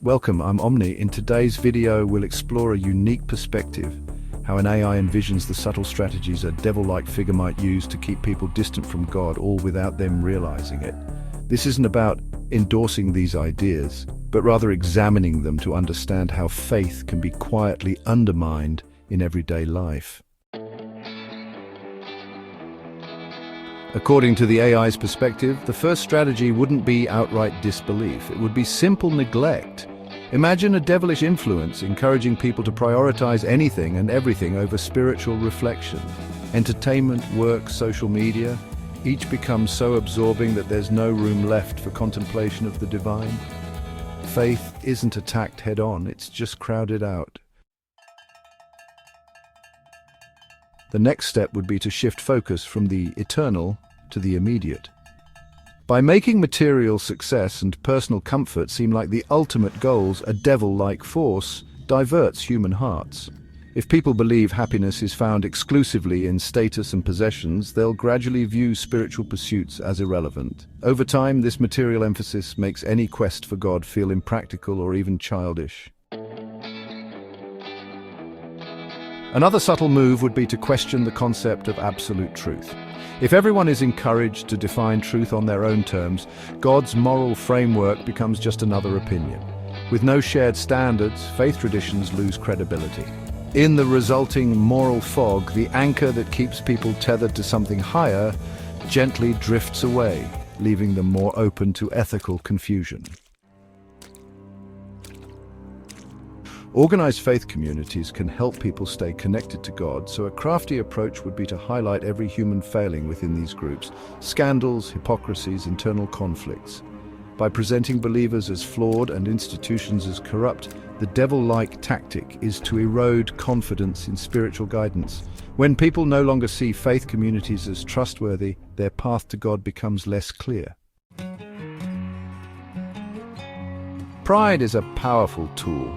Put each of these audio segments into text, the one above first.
Welcome, I'm Omni. In today's video, we'll explore a unique perspective, how an AI envisions the subtle strategies a devil-like figure might use to keep people distant from God, all without them realizing it. This isn't about endorsing these ideas, but rather examining them to understand how faith can be quietly undermined in everyday life. According to the AI's perspective, the first strategy wouldn't be outright disbelief. It would be simple neglect. Imagine a devilish influence encouraging people to prioritize anything and everything over spiritual reflection. Entertainment, work, social media, each becomes so absorbing that there's no room left for contemplation of the divine. Faith isn't attacked head-on, it's just crowded out. The next step would be to shift focus from the eternal to the immediate. By making material success and personal comfort seem like the ultimate goals, a devil-like force diverts human hearts. If people believe happiness is found exclusively in status and possessions, they'll gradually view spiritual pursuits as irrelevant. Over time, this material emphasis makes any quest for God feel impractical or even childish. Another subtle move would be to question the concept of absolute truth. If everyone is encouraged to define truth on their own terms, God's moral framework becomes just another opinion. With no shared standards, faith traditions lose credibility. In the resulting moral fog, the anchor that keeps people tethered to something higher gently drifts away, leaving them more open to ethical confusion. Organized faith communities can help people stay connected to God, so a crafty approach would be to highlight every human failing within these groups: scandals, hypocrisies, internal conflicts. By presenting believers as flawed and institutions as corrupt, the devil-like tactic is to erode confidence in spiritual guidance. When people no longer see faith communities as trustworthy, their path to God becomes less clear. Pride is a powerful tool.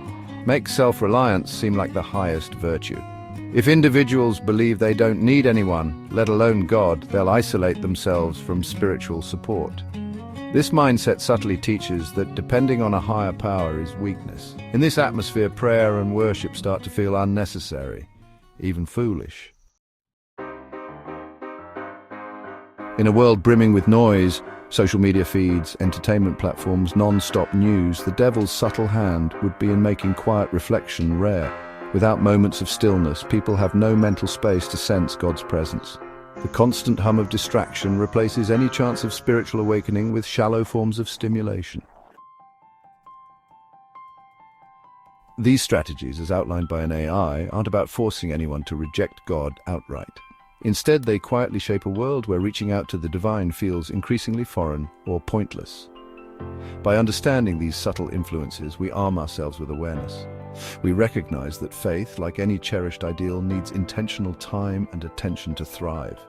Makes self-reliance seem like the highest virtue. If individuals believe they don't need anyone, let alone God, they'll isolate themselves from spiritual support. This mindset subtly teaches that depending on a higher power is weakness. In this atmosphere, prayer and worship start to feel unnecessary, even foolish. In a world brimming with noise, social media feeds, entertainment platforms, non-stop news, the devil's subtle hand would be in making quiet reflection rare. Without moments of stillness, people have no mental space to sense God's presence. The constant hum of distraction replaces any chance of spiritual awakening with shallow forms of stimulation. These strategies, as outlined by an AI, aren't about forcing anyone to reject God outright. Instead, they quietly shape a world where reaching out to the divine feels increasingly foreign or pointless. By understanding these subtle influences, we arm ourselves with awareness. We recognize that faith, like any cherished ideal, needs intentional time and attention to thrive.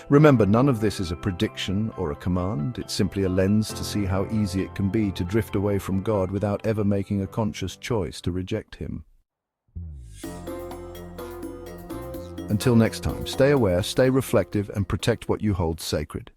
Remember, none of this is a prediction or a command. It's simply a lens to see how easy it can be to drift away from God without ever making a conscious choice to reject Him. Until next time, stay aware, stay reflective, and protect what you hold sacred.